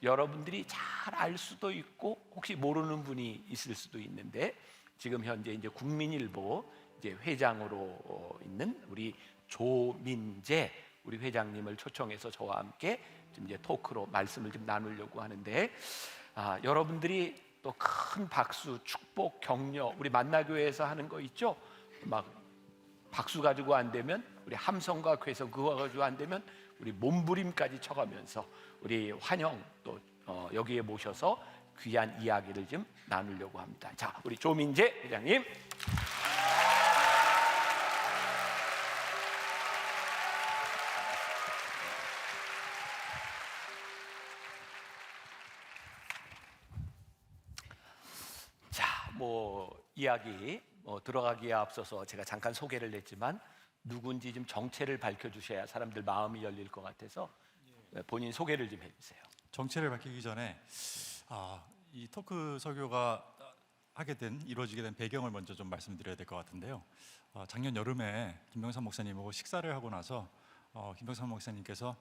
여러분들이 잘 알 수도 있고 혹시 모르는 분이 있을 수도 있는데, 지금 현재 이제 국민일보 이제 회장으로 있는 우리 조민재 우리 회장님을 초청해서 저와 함께 좀 이제 토크로 말씀을 좀 나누려고 하는데, 여러분들이 또 큰 박수, 축복, 격려, 우리 만나교회에서 하는 거 있죠? 막 박수 가지고 안 되면 우리 함성과 괴성, 그거 가지고 안 되면 우리 몸부림까지 쳐가면서 우리 환영 또 여기에 모셔서 귀한 이야기를 좀 나누려고 합니다. 자, 우리 조민재 회장님. 자, 이야기 들어가기에 앞서서 제가 잠깐 소개를 했지만 누군지 좀 정체를 밝혀주셔야 사람들 마음이 열릴 것 같아서 본인 소개를 좀 해주세요. 정체를 밝히기 전에 이 토크 설교가 이루어지게 된 배경을 먼저 좀 말씀드려야 될 것 같은데요. 작년 여름에 김병삼 목사님하고 식사를 하고 나서 김병삼 목사님께서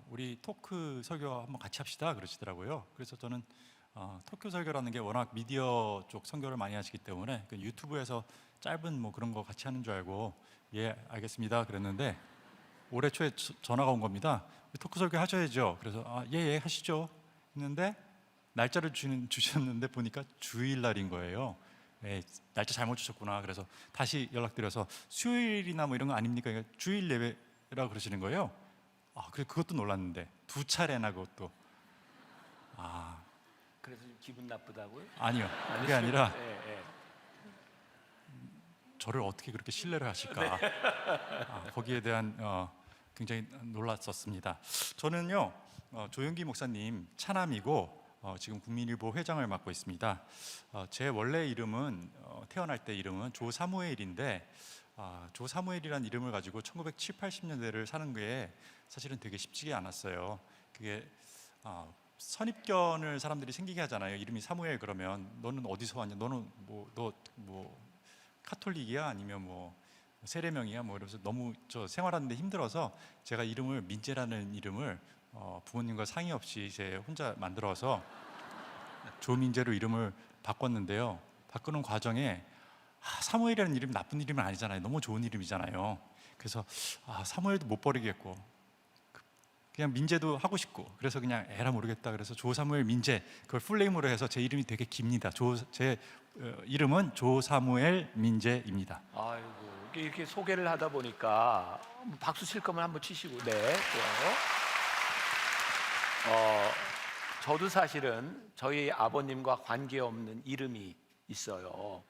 우리 토크 설교 한번 같이 합시다 그러시더라고요. 그래서 저는 토크 설교라는 게 워낙 미디어 쪽 선교를 많이 하시기 때문에 그 유튜브에서 짧은 그런 거 같이 하는 줄 알고 예 알겠습니다 그랬는데, 올해 초에 전화가 온 겁니다. 토크 설교 하셔야죠. 그래서 예 하시죠 했는데, 날짜를 주셨는데 보니까 주일날인 거예요. 날짜 잘못 주셨구나. 그래서 다시 연락드려서 수요일이나 이런 거 아닙니까? 그러니까 주일 예배라 그러시는 거예요. 그래, 그것도 놀랐는데 두 차례나 그것도. 그래서 기분 나쁘다고요? 아니요, 그게 아니라 네. 저를 어떻게 그렇게 신뢰를 하실까. 거기에 대한 굉장히 놀랐었습니다. 저는요 조용기 목사님 차남이고 지금 국민일보 회장을 맡고 있습니다. 제 원래 이름은 태어날 때 이름은 조사무엘인데, 조사무엘이라는 이름을 가지고 1970, 80년대를 사는 게 사실은 되게 쉽지가 않았어요. 그게 선입견을 사람들이 생기게 하잖아요. 이름이 사무엘 그러면 너는 어디서 왔냐? 너는 너 카톨릭이야? 아니면 세례명이야? 이러면서 너무 생활하는데 힘들어서 제가 이름을 민재라는 이름을 부모님과 상의 없이 제 혼자 만들어서 조민재로 이름을 바꿨는데요. 바꾸는 과정에 사무엘이라는 이름이 나쁜 이름은 아니잖아요. 너무 좋은 이름이잖아요. 그래서 사무엘도 못 버리겠고 그냥 민재도 하고 싶고, 그래서 그냥 에라 모르겠다 그래서 조사무엘 민재, 그걸 풀네임으로 해서 제 이름이 되게 깁니다. 제 이름은 조사무엘 민재입니다. 아이고, 이렇게 소개를 하다 보니까 박수 칠 거면 한번 치시고. 네, 좋아요. 저도 사실은 저희 아버님과 관계없는 이름이 있어요.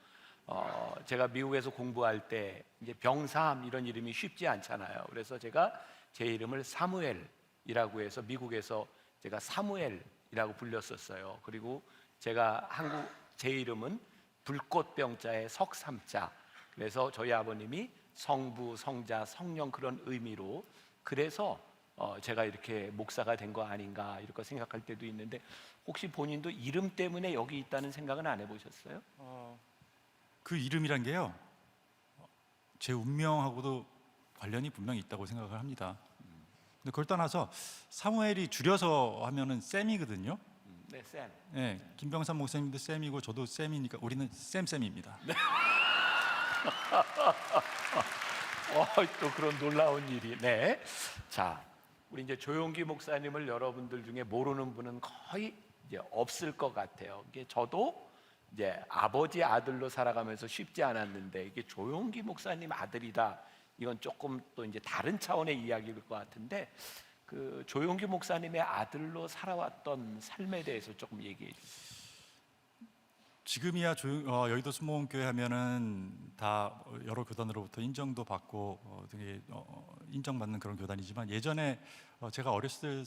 제가 미국에서 공부할 때 이제 병삼 이런 이름이 쉽지 않잖아요. 그래서 제가 제 이름을 사무엘이라고 해서 미국에서 제가 사무엘이라고 불렸었어요. 그리고 제가 제 이름은 불꽃병자의 석삼자. 그래서 저희 아버님이 성부, 성자, 성령 그런 의미로, 그래서 제가 이렇게 목사가 된 거 아닌가 이렇게 생각할 때도 있는데, 혹시 본인도 이름 때문에 여기 있다는 생각은 안 해보셨어요? 그 이름이란 게요, 제 운명하고도 관련이 분명히 있다고 생각을 합니다. 근데 그걸 떠나서 사무엘이 줄여서 하면은 쌤이거든요. 네, 쌤. 네, 김병삼 목사님도 쌤이고 저도 쌤이니까 우리는 쌤입니다. 네. 또 그런 놀라운 일이. 네. 자, 우리 이제 조용기 목사님을 여러분들 중에 모르는 분은 거의 이제 없을 것 같아요. 이게 저도 이제 아버지 아들로 살아가면서 쉽지 않았는데, 이게 조용기 목사님 아들이다, 이건 조금 또 이제 다른 차원의 이야기일 것 같은데, 그 조용기 목사님의 아들로 살아왔던 삶에 대해서 조금 얘기해 주세요. 지금이야 여의도 순복음교회 하면은 다 여러 교단으로부터 인정도 받고 되게 인정받는 그런 교단이지만, 예전에 제가 어렸을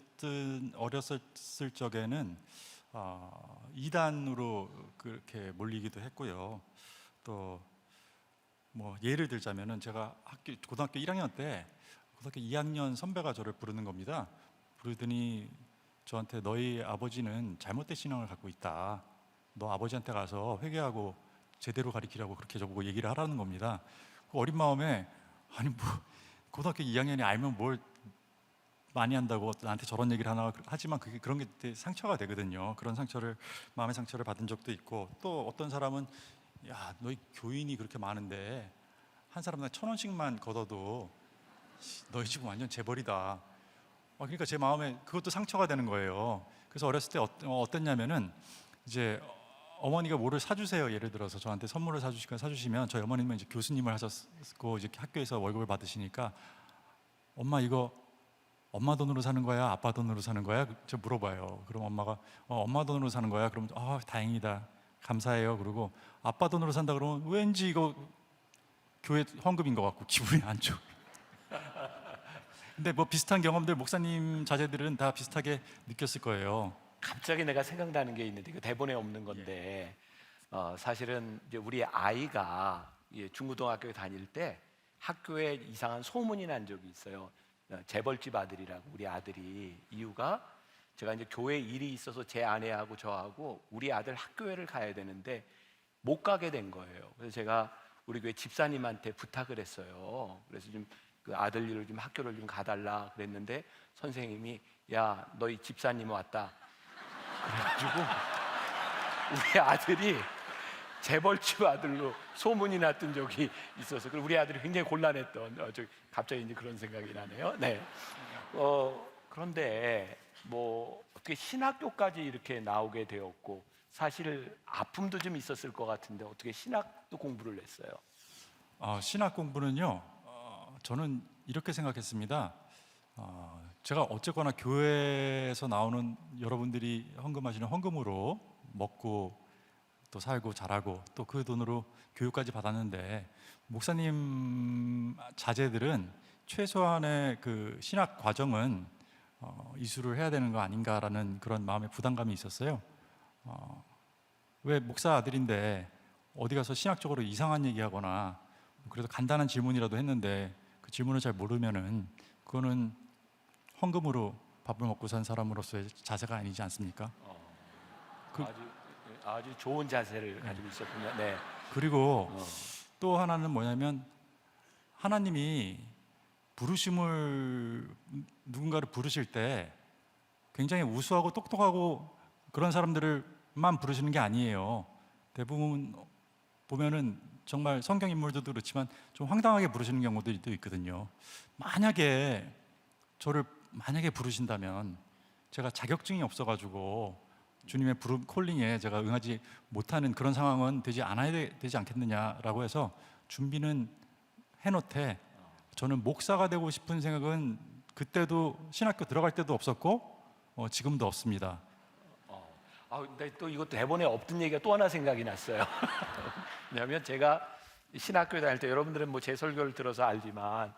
적에는 이단으로 그렇게 몰리기도 했고요. 또 예를 들자면은 제가 고등학교 1학년 때 고등학교 2학년 선배가 저를 부르는 겁니다. 부르더니 저한테 너희 아버지는 잘못된 신앙을 갖고 있다. 너 아버지한테 가서 회개하고 제대로 가르치라고 그렇게 저보고 얘기를 하라는 겁니다. 그 어린 마음에 고등학교 2학년이 알면 뭘 많이 한다고 나한테 저런 얘기를 하나 하지만 그게 그런 게 되게 상처가 되거든요. 그런 상처를 마음의 상처를 받은 적도 있고 또 어떤 사람은 야 너희 교인이 그렇게 많은데 한 사람당 1,000원씩만 걷어도 너희 집은 완전 재벌이다. 그러니까 제 마음에 그것도 상처가 되는 거예요. 그래서 어렸을 때 어땠냐면은 이제 어머니가 뭐를 사주세요. 예를 들어서 저한테 선물을 사주시면 저희 어머님은 이제 교수님을 하셨고 이제 학교에서 월급을 받으시니까 엄마 이거 엄마 돈으로 사는 거야? 아빠 돈으로 사는 거야? 저 물어봐요. 그럼 엄마가 엄마 돈으로 사는 거야? 그러면 다행이다. 감사해요. 그리고 아빠 돈으로 산다 그러면 왠지 이거 교회 헌금인 것 같고 기분이 안 좋아. 근데 뭐 비슷한 경험들 목사님 자제들은 다 비슷하게 느꼈을 거예요. 갑자기 내가 생각나는 게 있는데 이거 대본에 없는 건데 사실은 이제 우리 아이가 중고등학교에 다닐 때 학교에 이상한 소문이 난 적이 있어요. 재벌집 아들이라고 우리 아들이 이유가 제가 이제 교회 일이 있어서 제 아내하고 저하고 우리 아들 학교회를 가야 되는데 못 가게 된 거예요. 그래서 제가 우리 교회 집사님한테 부탁을 했어요. 그래서 좀 그 아들 좀 학교를 좀 가달라 그랬는데 선생님이 야 너희 집사님 왔다. 그래가지고 우리 아들이 재벌집 아들로 소문이 났던 적이 있어서 우리 아들이 굉장히 곤란했던 갑자기 이제 그런 생각이 나네요. 네. 그런데 뭐 어떻게 신학교까지 이렇게 나오게 되었고 사실 아픔도 좀 있었을 것 같은데 어떻게 신학도 공부를 했어요? 신학 공부는요. 저는 이렇게 생각했습니다. 제가 어쨌거나 교회에서 나오는 여러분들이 헌금하시는 헌금으로 먹고 또 살고 자라고 또 그 돈으로 교육까지 받았는데 목사님 자제들은 최소한의 그 신학 과정은 이수를 해야 되는 거 아닌가라는 그런 마음의 부담감이 있었어요. 왜 목사 아들인데 어디 가서 신학적으로 이상한 얘기하거나 그래도 간단한 질문이라도 했는데 그 질문을 잘 모르면은 그거는 헌금으로 밥을 먹고 산 사람으로서의 자세가 아니지 않습니까? 아주 좋은 자세를 가지고 있었군요. 네. 그리고 또 하나는 뭐냐면 하나님이 부르심을 누군가를 부르실 때 굉장히 우수하고 똑똑하고 그런 사람들만 부르시는 게 아니에요. 대부분 보면은 정말 성경 인물들도 그렇지만 좀 황당하게 부르시는 경우들도 있거든요. 저를 만약에 부르신다면 제가 자격증이 없어가지고 주님의 부름 콜링에 제가 응하지 못하는 그런 상황은 되지 않아야 되지 않겠느냐라고 해서 준비는 해놓되 저는 목사가 되고 싶은 생각은 그때도 신학교 들어갈 때도 없었고 지금도 없습니다. 근데 또 이것도 대본에 없던 얘기가 또 하나 생각이 났어요. 왜냐하면 제가 신학교에 다닐 때 여러분들은 뭐 제 설교를 들어서 알지만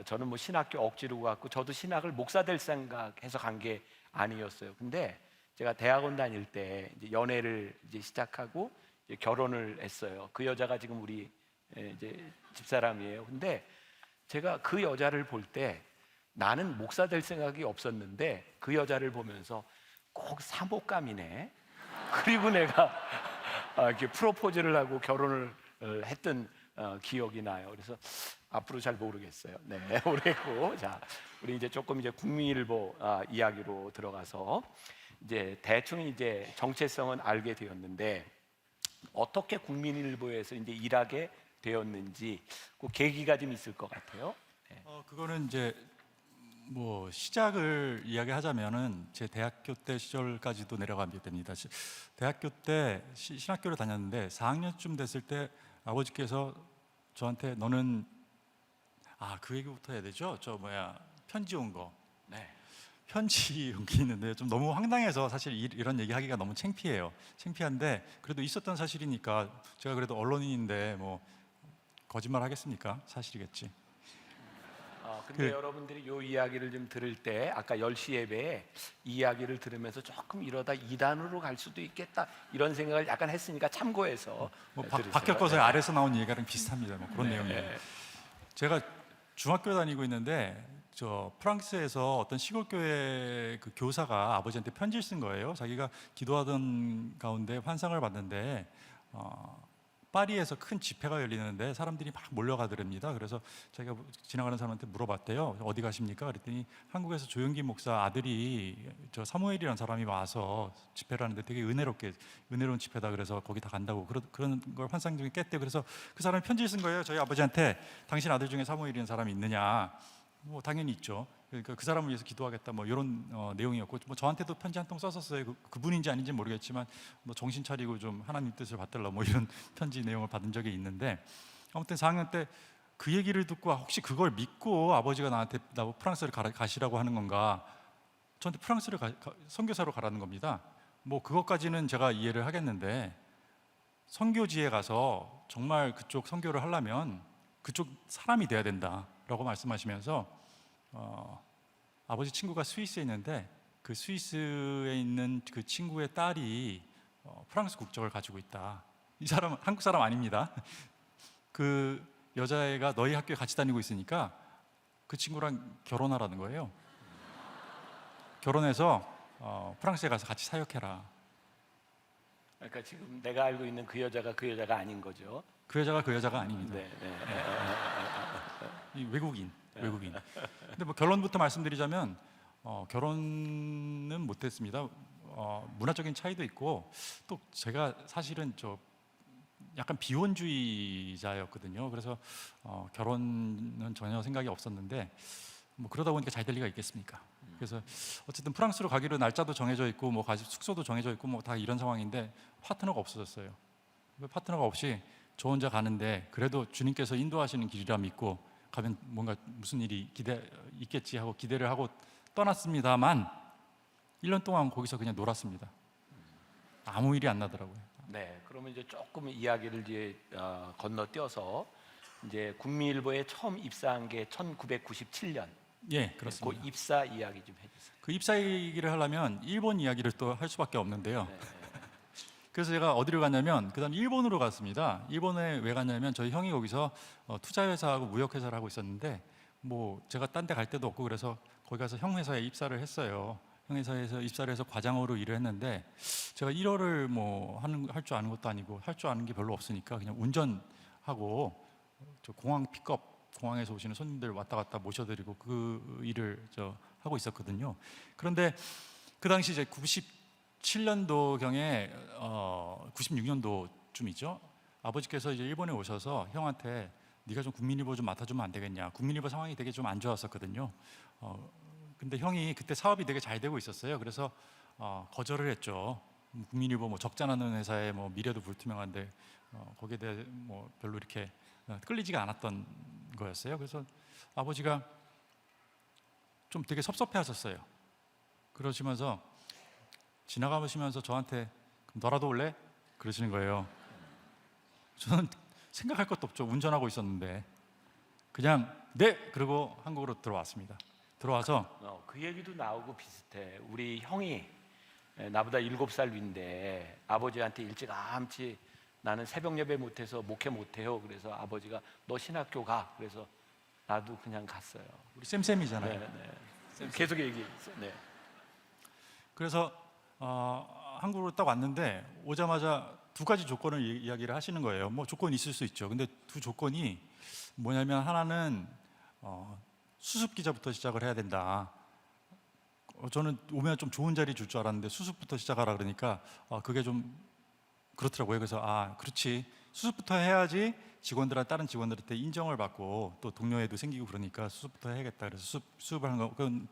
저는 뭐 신학교 억지로 갔고 저도 신학을 목사 될 생각해서 간 게 아니었어요. 근데 제가 대학원 다닐 때 이제 연애를 이제 시작하고 이제 결혼을 했어요. 그 여자가 지금 우리 이제 집사람이에요. 근데 제가 그 여자를 볼 때 나는 목사 될 생각이 없었는데 그 여자를 보면서 꼭 사목감이네. 그리고 내가 이렇게 프로포즈를 하고 결혼을 했던 기억이 나요. 그래서 앞으로 잘 모르겠어요. 네, 모르겠고 자, 우리 이제 조금 이제 국민일보 이야기로 들어가서 이제 대충 이제 정체성은 알게 되었는데 어떻게 국민일보에서 이제 일하게 되었는지 그 계기가 좀 있을 것 같아요. 네. 그거는 이제 뭐 시작을 이야기하자면은 제 대학교 때 시절까지도 내려가면 됩니다. 대학교 때 신학교를 다녔는데 4학년쯤 됐을 때 아버지께서 저한테 너는 그 얘기부터 해야 되죠. 편지 온 거. 네. 편지 온 게 있는데 좀 너무 황당해서 사실 이런 얘기하기가 너무 창피해요. 창피한데 그래도 있었던 사실이니까 제가 그래도 언론인인데 뭐 거짓말 하겠습니까? 사실이겠지. 근데 여러분들이 이 이야기를 좀 들을 때 아까 10시 예배에 이 이야기를 들으면서 조금 이러다 이단으로 갈 수도 있겠다 이런 생각을 약간 했으니까 참고해서 들으세요. 박혁거서의 네. 아래서 나온 얘기랑 비슷합니다. 뭐 그런 네. 내용이에요. 제가 중학교 다니고 있는데 저 프랑스에서 어떤 시골 교회 그 교사가 아버지한테 편지를 쓴 거예요. 자기가 기도하던 가운데 환상을 봤는데 파리에서 큰 집회가 열리는데 사람들이 막 몰려가더랍니다. 그래서 자기가 지나가는 사람한테 물어봤대요. 어디 가십니까? 그랬더니 한국에서 조영기 목사 아들이 저 사무엘이라는 사람이 와서 집회를 하는데 되게 은혜로운 집회다. 그래서 거기 다 간다고 그런 걸 환상 중에 깼대요. 그래서 그 사람이 편지를 쓴 거예요. 저희 아버지한테 당신 아들 중에 사무엘이라는 사람이 있느냐? 뭐 당연히 있죠. 그러니까 그 사람을 위해서 기도하겠다 뭐 이런 내용이었고 뭐 저한테도 편지 한 통 썼었어요. 그분인지 아닌지 모르겠지만 뭐 정신 차리고 좀 하나님 뜻을 받들라 뭐 이런 편지 내용을 받은 적이 있는데 아무튼 4학년 때 그 얘기를 듣고 혹시 그걸 믿고 아버지가 나한테 나 프랑스를 가시라고 하는 건가? 저한테 프랑스를 선교사로 가라는 겁니다. 뭐 그것까지는 제가 이해를 하겠는데 선교지에 가서 정말 그쪽 선교를 하려면 그쪽 사람이 돼야 된다라고 말씀하시면서 아버지 친구가 스위스에 있는데 그 스위스에 있는 그 친구의 딸이 프랑스 국적을 가지고 있다. 이 사람은 한국 사람 아닙니다. 그 여자애가 너희 학교에 같이 다니고 있으니까 그 친구랑 결혼하라는 거예요. 결혼해서 프랑스에 가서 같이 사역해라. 그러니까 지금 내가 알고 있는 그 여자가 그 여자가 아닌 거죠. 그 여자가 그 여자가 아닙니다. 네, 네. 이 외국인. 근데 뭐 결론부터 말씀드리자면 결혼은 못했습니다. 문화적인 차이도 있고 또 제가 사실은 약간 비혼주의자였거든요. 그래서 결혼은 전혀 생각이 없었는데 뭐 그러다 보니까 잘 될 리가 있겠습니까? 그래서 어쨌든 프랑스로 가기로 날짜도 정해져 있고 뭐 숙소도 정해져 있고 뭐 다 이런 상황인데 파트너가 없어졌어요. 파트너가 없이 저 혼자 가는데 그래도 주님께서 인도하시는 길이라 믿고 가면 뭔가 무슨 일이 있겠지 하고 기대를 하고 떠났습니다만 1년 동안 거기서 그냥 놀았습니다. 아무 일이 안 나더라고요. 네, 그러면 이제 조금 이야기를 이제 건너뛰어서 이제 국민일보에 처음 입사한 게 1997년. 예, 그렇습니다. 그 입사 이야기 좀 해주세요. 그 입사 얘기를 하려면 일본 이야기를 또 할 수밖에 없는데요. 네. 그래서 제가 어디를 갔냐면 그다음 일본으로 갔습니다. 일본에 왜 갔냐면 저희 형이 거기서 투자회사하고 무역회사를 하고 있었는데 뭐 제가 딴 데 갈 데도 없고 그래서 거기 가서 형 회사에 입사를 했어요. 형 회사에서 입사를 해서 과장으로 일을 했는데 제가 일어를 뭐 할 줄 아는 것도 아니고 할 줄 아는 게 별로 없으니까 그냥 운전하고 저 공항 픽업 공항에서 오시는 손님들 왔다 갔다 모셔드리고 그 일을 하고 있었거든요. 그런데 그 당시 이제 97년도 경에 96년도쯤이죠. 아버지께서 이제 일본에 오셔서 형한테 네가 좀 국민일보 좀 맡아주면 안 되겠냐. 국민일보 상황이 되게 좀 안 좋았었거든요. 근데 형이 그때 사업이 되게 잘 되고 있었어요. 그래서 거절을 했죠. 국민일보 뭐 적자나는 회사에 뭐 미래도 불투명한데 거기에 대해 뭐 별로 이렇게 끌리지가 않았던 거였어요. 그래서 아버지가 좀 되게 섭섭해하셨어요. 그러시면서 지나가시면서 저한테 그럼 너라도 올래? 그러시는 거예요. 저는 생각할 것도 없죠. 운전하고 있었는데 그냥 네! 그러고 한국으로 들어왔습니다. 들어와서 그 얘기도 나오고 비슷해. 우리 형이 나보다 7살 위인데 아버지한테 일찌감치 나는 새벽 예배 못해서 목회 못해요. 그래서 아버지가 너 신학교 가. 그래서 나도 그냥 갔어요. 우리 쌤쌤이잖아요. 네. 계속 얘기해. 네. 그래서 한국으로 딱 왔는데 오자마자 두 가지 조건을 이야기를 하시는 거예요. 뭐 조건이 있을 수 있죠. 근데 두 조건이 뭐냐면 하나는 수습 기자부터 시작을 해야 된다. 저는 오면 좀 좋은 자리 줄 줄 알았는데 수습부터 시작하라 그러니까 그게 좀 그렇더라고요. 그래서 그렇지 수습부터 해야지 다른 직원들한테 인정을 받고 또 동료애도 생기고 그러니까 수습부터 해야겠다. 그래서 수습을 하는 거 그건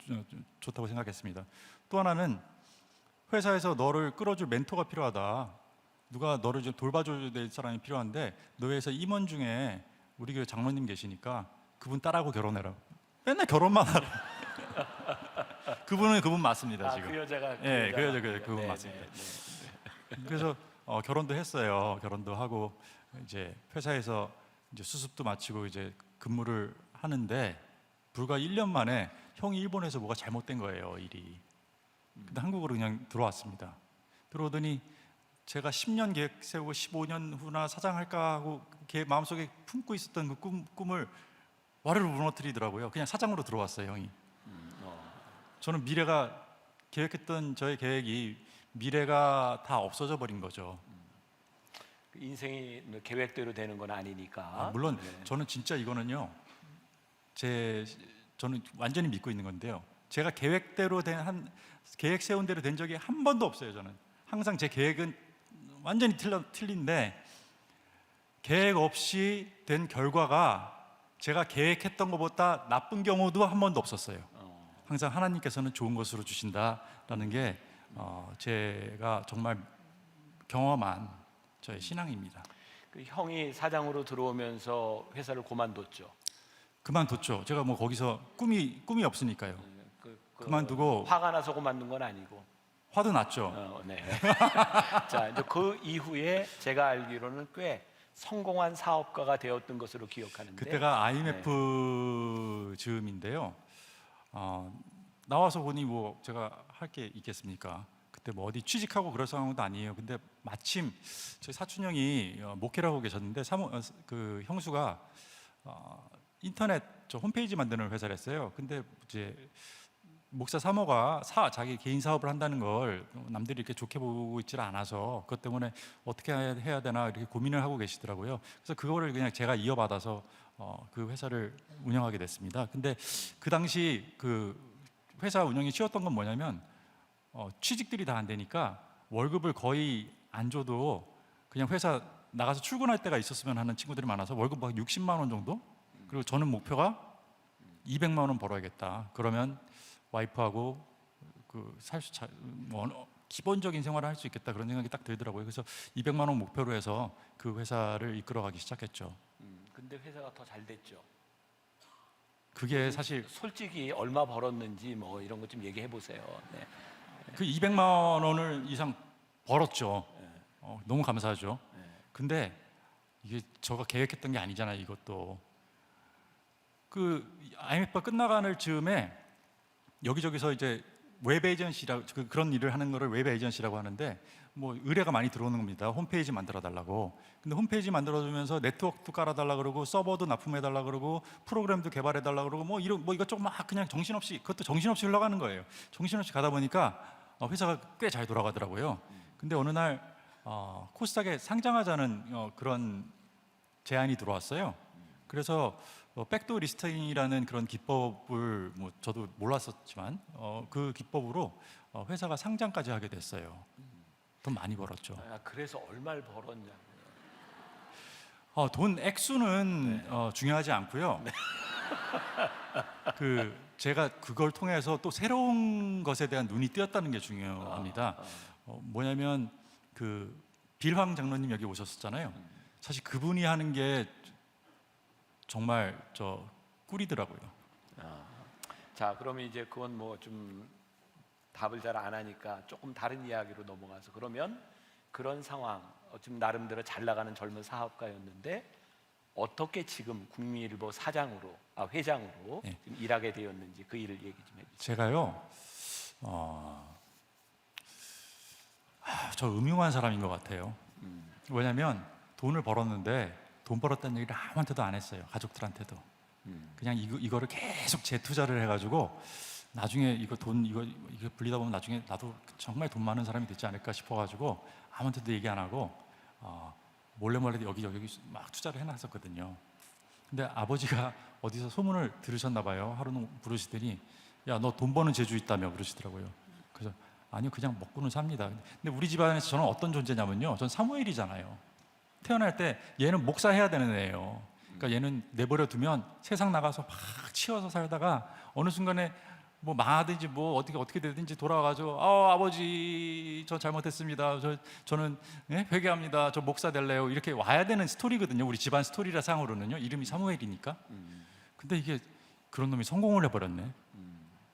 좋다고 생각했습니다. 또 하나는 회사에서 너를 끌어줄 멘토가 필요하다. 누가 너를 좀 돌봐줘야 될 사람이 필요한데 너희 회사 임원 중에 우리 교회 장로님 계시니까 그분 딸하고 결혼해라. 맨날 결혼만 하라. 그분 맞습니다 지금. 그 여자가 그분 맞습니다. 그래서 결혼도 했어요. 결혼도 하고 이제 회사에서 이제 수습도 마치고 이제 근무를 하는데 불과 1년 만에 형이 일본에서 뭐가 잘못된 거예요 일이. 근데 한국으로 그냥 들어왔습니다. 들어오더니 제가 10년 계획 세우고 15년 후나 사장할까 하고 마음속에 품고 있었던 그 꿈을 와르르 무너뜨리더라고요. 그냥 사장으로 들어왔어요 형이. 저는 계획했던 저의 계획이 미래가 다 없어져 버린 거죠. 인생이 계획대로 되는 건 아니니까. 물론 네. 저는 진짜 이거는요. 저는 완전히 믿고 있는 건데요. 제가 계획 세운 대로 된 적이 한 번도 없어요. 저는 항상 제 계획은 완전히 틀린데 계획 없이 된 결과가 제가 계획했던 것보다 나쁜 경우도 한 번도 없었어요. 항상 하나님께서는 좋은 것으로 주신다라는 게 제가 정말 경험한 저의 신앙입니다. 그 형이 사장으로 들어오면서 회사를 그만뒀죠. 그만뒀죠. 제가 뭐 거기서 꿈이 없으니까요. 그만두고 화가 나서 그만둔 건 아니고. 화도 났죠. 네. 자, 이제 그 이후에 제가 알기로는 꽤 성공한 사업가가 되었던 것으로 기억하는데. 그때가 IMF 즈음인데요. 나와서 보니 뭐 제가 할 게 있겠습니까? 그때 뭐 어디 취직하고 그럴 상황도 아니에요. 근데 마침 저희 사촌 형이 목회를 하고 계셨는데 그 형수가 인터넷 홈페이지 만드는 회사를 했어요. 근데 이제 목사 사모가 자기 개인 사업을 한다는 걸 남들이 이렇게 좋게 보고 있질 않아서 그것 때문에 어떻게 해야 되나 이렇게 고민을 하고 계시더라고요. 그래서 그거를 그냥 제가 이어받아서 그 회사를 운영하게 됐습니다. 근데 그 당시 그 회사 운영이 쉬웠던 건 뭐냐면 취직들이 다 안 되니까 월급을 거의 안 줘도 그냥 회사 나가서 출근할 때가 있었으면 하는 친구들이 많아서 월급 막 60만 원 정도? 그리고 저는 목표가 200만 원 벌어야겠다. 그러면 와이프하고 기본적인 생활을 할 수 있겠다 그런 생각이 딱 들더라고요. 그래서 200만 원 목표로 해서 그 회사를 이끌어가기 시작했죠. 근데 회사가 더 잘 됐죠. 그게 사실 솔직히 얼마 벌었는지 뭐 이런 것 좀 얘기해 보세요. 네. 그 200만 원을 이상 벌었죠. 너무 감사하죠. 근데 이게 제가 계획했던 게 아니잖아요. 이것도 그 IMF가 끝나가는 즈음에 여기저기서 이제 웹 에이전시라고 그런 일을 하는 거를 웹 에이전시라고 하는데 뭐 의뢰가 많이 들어오는 겁니다. 홈페이지 만들어 달라고. 근데 홈페이지 만들어 주면서 네트워크도 깔아 달라 그러고 서버도 납품해 달라 그러고 프로그램도 개발해 달라 그러고 뭐 이것저것 막 그냥 정신없이 그것도 정신없이 흘러가는 거예요. 정신없이 가다 보니까 회사가 꽤 잘 돌아가더라고요. 근데 어느 날 코스닥에 상장하자는 그런 제안이 들어왔어요. 그래서 백도어 리스팅이라는 그런 기법을 뭐 저도 몰랐었지만 그 기법으로 회사가 상장까지 하게 됐어요. 돈 많이 벌었죠. 그래서 얼마를 벌었냐? 돈 액수는 중요하지 않고요. 제가 그걸 통해서 또 새로운 것에 대한 눈이 띄었다는 게 중요합니다. 뭐냐면 그 빌황 장로님 여기 오셨었잖아요. 사실 그분이 하는 게 정말 꿀이더라고요. 자, 그러면 이제 그건 뭐 좀 답을 잘 안 하니까 조금 다른 이야기로 넘어가서 그러면 그런 상황, 지금 나름대로 잘 나가는 젊은 사업가였는데 어떻게 지금 국민일보 회장으로 네. 지금 일하게 되었는지 그 일을 얘기 좀 해주세요. 제가요, 저 음흉한 사람인 것 같아요. 왜냐하면 돈을 벌었는데 돈 벌었다는 얘기를 아무한테도 안 했어요. 가족들한테도. 그냥 이거를 계속 재투자를 해가지고 나중에 이거 불리다 보면 나중에 나도 정말 돈 많은 사람이 되지 않을까 싶어가지고 아무한테도 얘기 안 하고 몰래 여기 막 투자를 해놨었거든요. 근데 아버지가 어디서 소문을 들으셨나 봐요. 하루는 부르시더니 야, 너 돈 버는 재주 있다며 그러시더라고요. 그래서 아니요, 그냥 먹고는 삽니다. 근데 우리 집안에서 저는 어떤 존재냐면요, 전 사무엘이잖아요. 태어날 때 얘는 목사해야 되는 애예요. 그러니까 얘는 내버려 두면 세상 나가서 막 치여서 살다가 어느 순간에 뭐 망하든지 뭐 어떻게 되든지 돌아와가지고 아버지 저 잘못했습니다. 저는 회개합니다. 저 목사 될래요. 이렇게 와야 되는 스토리거든요. 우리 집안 스토리라 상으로는요. 이름이 사무엘이니까. 근데 이게 그런 놈이 성공을 해버렸네.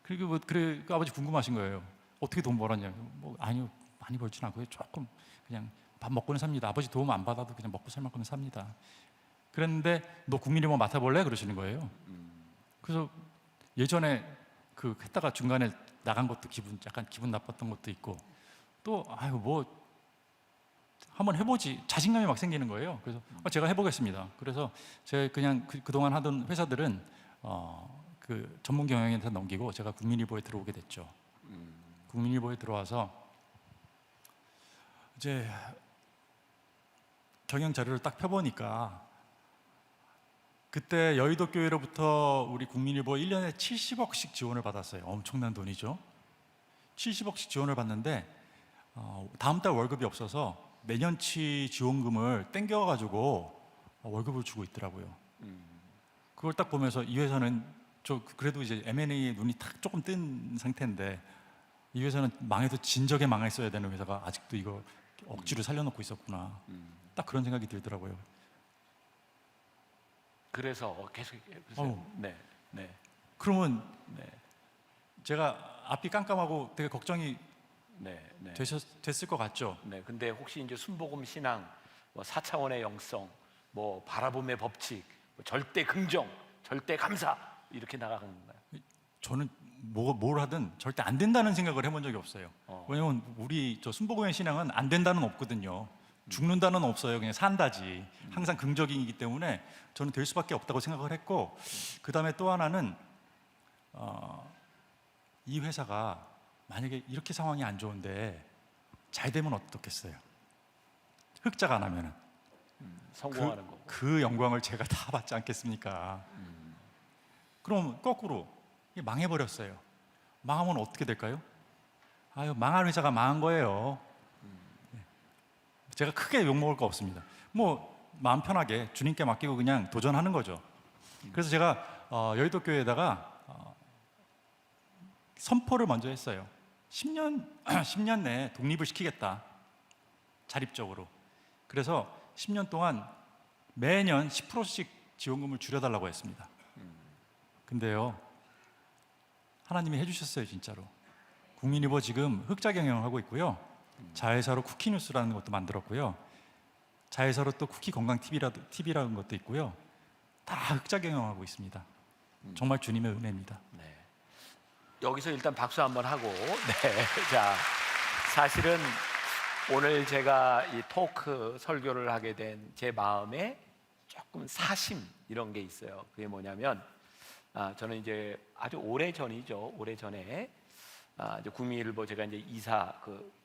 그리고 그 아버지 궁금하신 거예요. 어떻게 돈 벌었냐? 뭐 아니요, 많이 벌진 않고요. 조금 그냥 밥 먹고는 삽니다. 아버지 도움 안 받아도 그냥 먹고 살 만큼은 삽니다. 그랬는데 너 국민일보 맡아볼래? 그러시는 거예요. 그래서 예전에 했다가 중간에 나간 것도 약간 기분 나빴던 것도 있고 또 뭐 한번 해보지 자신감이 막 생기는 거예요. 그래서 제가 해보겠습니다. 그래서 제가 그냥 그동안 하던 회사들은 그 전문 경영한테 넘기고 제가 국민일보에 들어오게 됐죠. 국민일보에 들어와서 이제 경영 자료를 딱 펴보니까 그때 여의도 교회로부터 우리 국민일보 1년에 70억씩 지원을 받았어요. 엄청난 돈이죠. 70억씩 지원을 받는데 다음 달 월급이 없어서 매년치 지원금을 땡겨가지고 월급을 주고 있더라고요. 그걸 딱 보면서 이 회사는 그래도 이제 M&A에 눈이 탁 조금 뜬 상태인데 이 회사는 망해도 진작에 망했어야 되는 회사가 아직도 이거 억지로 살려놓고 있었구나. 딱 그런 생각이 들더라고요. 그래서 계속 해보세요. 네, 네, 그러면 네, 제가 앞이 깜깜하고 되게 걱정이 네, 네. 됐을 것 같죠? 네. 근데 혹시 이제 순복음 신앙, 뭐 4차원의 영성, 뭐 바라봄의 법칙, 뭐 절대 긍정, 절대 감사 이렇게 나가는 건가요? 저는 뭘 하든 절대 안 된다는 생각을 해본 적이 없어요. 왜냐면 우리 저 순복음의 신앙은 안 된다는 없거든요. 죽는다는 없어요. 그냥 산다지. 항상 긍정이기 때문에 저는 될 수밖에 없다고 생각을 했고, 그 다음에 또 하나는 이 회사가 만약에 이렇게 상황이 안 좋은데 잘 되면 어떻겠어요? 흑자가 안 하면은 성공하는 거고. 그 영광을 제가 다 받지 않겠습니까? 그럼 거꾸로 이게 망해버렸어요. 망하면 어떻게 될까요? 아유, 망한 회사가 망한 거예요. 제가 크게 욕먹을 거 없습니다. 뭐 마음 편하게 주님께 맡기고 그냥 도전하는 거죠. 그래서 제가 여의도 교회에다가 선포를 먼저 했어요. 10년 내에 독립을 시키겠다. 자립적으로. 그래서 10년 동안 매년 10%씩 지원금을 줄여달라고 했습니다. 근데요, 하나님이 해주셨어요, 진짜로. 국민일보 지금 흑자 경영을 하고 있고요. 자회사로 쿠키뉴스라는 것도 만들었고요. 자회사로 또 쿠키 건강 TV라는 것도 있고요. 다 흑자 경영하고 있습니다. 정말 주님의 은혜입니다. 네. 여기서 일단 박수 한번 하고, 네. 자, 사실은 오늘 제가 이 토크 설교를 하게 된 제 마음에 조금 사심 이런 게 있어요. 그게 뭐냐면, 저는 이제 아주 오래 전이죠. 오래 전에 이제 국민일보 제가 이제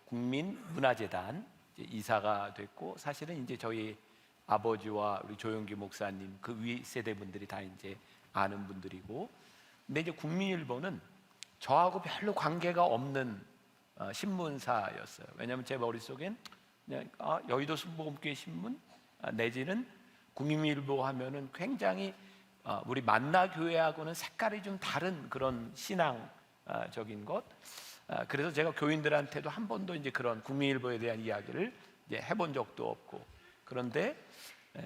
국민문화재단 이제 이사가 됐고, 사실은 이제 저희 아버지와 우리 조용기 목사님 그 위 세대 분들이 다 이제 아는 분들이고, 근데 이제 국민일보는 저하고 별로 관계가 없는 신문사였어요. 왜냐하면 제 머릿속엔 그냥 여의도 순복음교회 신문 내지는 국민일보 하면은 굉장히 우리 만나교회하고는 색깔이 좀 다른 그런 신앙적인 것. 그래서 제가 교인들한테도 한 번도 이제 그런 국민일보에 대한 이야기를 이제 해본 적도 없고, 그런데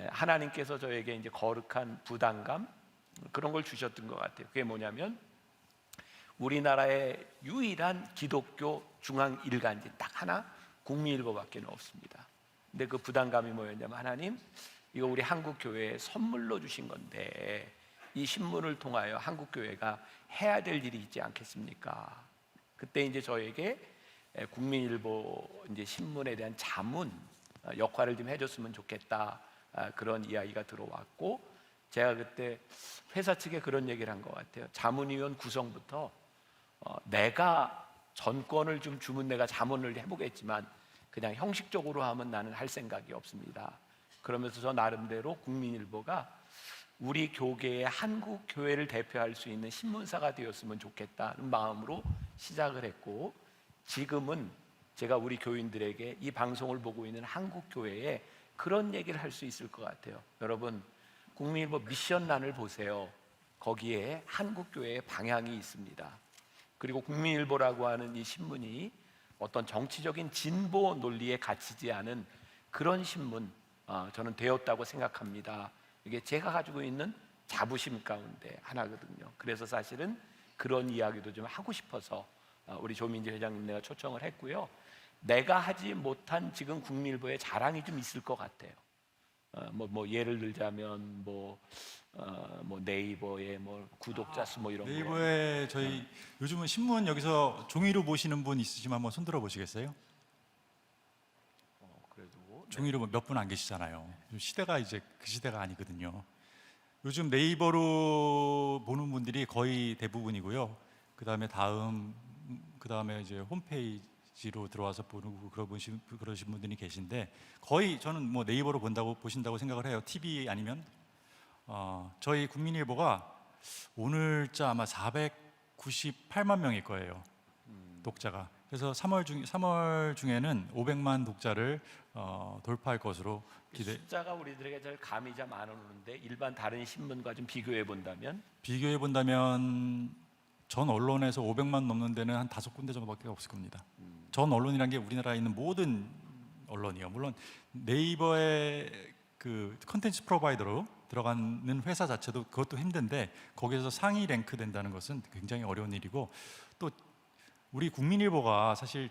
하나님께서 저에게 이제 거룩한 부담감 그런 걸 주셨던 것 같아요. 그게 뭐냐면 우리나라의 유일한 기독교 중앙 일간지 딱 하나 국민일보밖에 없습니다. 근데 그 부담감이 뭐였냐면, 하나님 이거 우리 한국 교회에 선물로 주신 건데 이 신문을 통하여 한국 교회가 해야 될 일이 있지 않겠습니까? 그때 이제 저에게 국민일보 이제 신문에 대한 자문 역할을 좀 해줬으면 좋겠다, 그런 이야기가 들어왔고, 제가 그때 회사 측에 그런 얘기를 한 것 같아요. 자문위원 구성부터 내가 전권을 좀 주면 내가 자문을 해보겠지만 그냥 형식적으로 하면 나는 할 생각이 없습니다. 그러면서 저 나름대로 국민일보가 우리 교계의 한국 교회를 대표할 수 있는 신문사가 되었으면 좋겠다는 마음으로 시작을 했고, 지금은 제가 우리 교인들에게 이 방송을 보고 있는 한국 교회에 그런 얘기를 할 수 있을 것 같아요. 여러분, 국민일보 미션란을 보세요. 거기에 한국 교회의 방향이 있습니다. 그리고 국민일보라고 하는 이 신문이 어떤 정치적인 진보 논리에 갇히지 않은 그런 신문, 저는 되었다고 생각합니다. 이게 제가 가지고 있는 자부심 가운데 하나거든요. 그래서 사실은 그런 이야기도 좀 하고 싶어서 우리 조민재 회장님 내가 초청을 했고요. 내가 하지 못한 지금 국민일보의 자랑이 좀 있을 것 같아요. 뭐 예를 들자면 뭐 네이버의 뭐 구독자 수 뭐 이런 거. 네이버에 저희 요즘은 신문 여기서 종이로 보시는 분 있으시면 한번 손 들어 보시겠어요? 그래도 종이로 몇 분 안 계시잖아요. 요즘 시대가 이제 그 시대가 아니거든요. 요즘 네이버로 보는 분들이 거의 대부분이고요. 그다음에 이제 홈페이지 홈페이지로 들어와서 보고 그러신 분들이 계신데 거의 저는 뭐 네이버로 보신다고 생각을 해요. TV 아니면 저희 국민일보가 오늘자 아마 498만 명일 거예요. 독자가. 그래서 3월 중에는 500만 독자를 돌파할 것으로 기대. 숫자가 우리들에게 잘 감이 잘 안 오는데 일반 다른 신문과 좀 비교해 본다면 전 언론에서 500만 넘는 데는 한 5군데 정도밖에 없을 겁니다. 전 언론이란 게 우리나라에 있는 모든 언론이요. 물론 네이버의 그 컨텐츠 프로바이더로 들어가는 회사 자체도 그것도 힘든데 거기에서 상위 랭크 된다는 것은 굉장히 어려운 일이고 또 우리 국민일보가 사실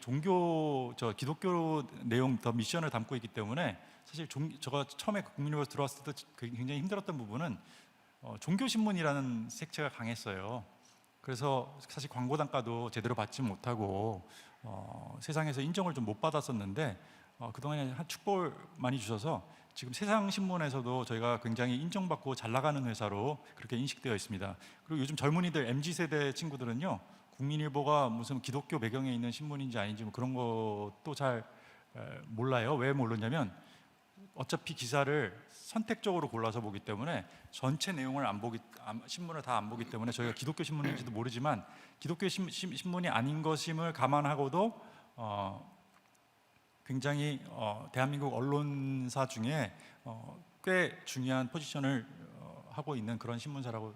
기독교 내용 더 미션을 담고 있기 때문에 사실 제가 처음에 국민일보 들어왔을 때 굉장히 힘들었던 부분은 종교 신문이라는 색채가 강했어요. 그래서 사실 광고 단가도 제대로 받지 못하고 세상에서 인정을 좀 못 받았었는데 그동안에 한 축복을 많이 주셔서 지금 세상 신문에서도 저희가 굉장히 인정받고 잘 나가는 회사로 그렇게 인식되어 있습니다. 그리고 요즘 젊은이들 MZ 세대 친구들은요, 국민일보가 무슨 기독교 배경에 있는 신문인지 아닌지 뭐 그런 것도 잘 몰라요. 왜 모르냐면 어차피 기사를 선택적으로 골라서 보기 때문에 전체 내용을 신문을 다 안 보기 때문에 저희가 기독교 신문인지도 모르지만 기독교 신문이 아닌 것임을 감안하고도 굉장히 대한민국 언론사 중에 꽤 중요한 포지션을 하고 있는 그런 신문사라고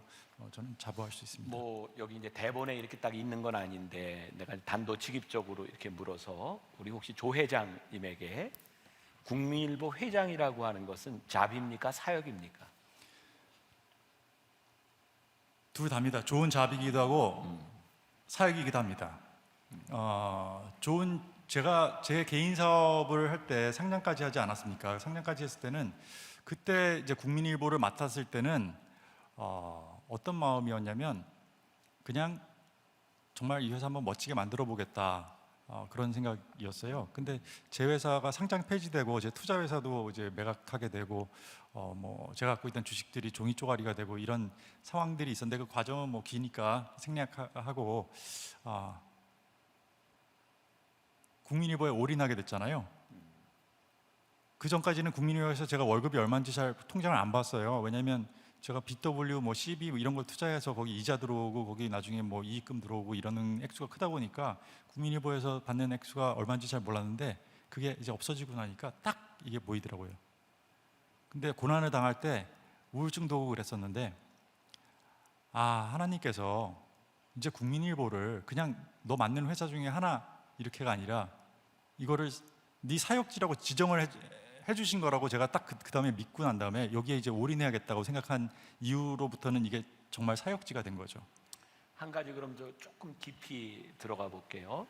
저는 자부할 수 있습니다. 뭐 여기 이제 대본에 이렇게 딱 있는 건 아닌데 내가 단도직입적으로 이렇게 물어서 우리 혹시 조 회장님에게 국민일보 회장이라고 하는 것은 잡입니까 사역입니까? 둘 다입니다. 좋은 잡이기도 하고 사역이기도 합니다. 제가 제 개인 사업을 할 때 상장까지 하지 않았습니까? 상장까지 했을 때는 그때 이제 국민일보를 맡았을 때는 어떤 마음이었냐면 그냥 정말 이 회사 한번 멋지게 만들어 보겠다 그런 생각이었어요. 근데 제 회사가 상장 폐지되고 제 투자 회사도 이제 매각하게 되고 뭐 제가 갖고 있던 주식들이 종이 쪼가리가 되고 이런 상황들이 있었는데 그 과정은 뭐 기니까 생략하고 국민일보에 올인하게 됐잖아요. 그 전까지는 국민일보에서 제가 월급이 얼마인지 잘 통장을 안 봤어요. 왜냐하면 제가 BW, 뭐 CB 뭐 이런 걸 투자해서 거기 이자 들어오고 거기 나중에 뭐 이익금 들어오고 이러는 액수가 크다 보니까 국민일보에서 받는 액수가 얼마인지 잘 몰랐는데 그게 이제 없어지고 나니까 딱 이게 보이더라고요. 근데 고난을 당할 때 우울증도 오고 그랬었는데 하나님께서 이제 국민일보를 그냥 너 맞는 회사 중에 하나 이렇게가 아니라 이거를 네 사역지라고 지정을 해주신 거라고 제가 딱 그 다음에 믿고 난 다음에 여기에 이제 올인해야겠다고 생각한 이후로부터는 이게 정말 사역지가 된 거죠. 한 가지 그럼 저 조금 깊이 들어가 볼게요.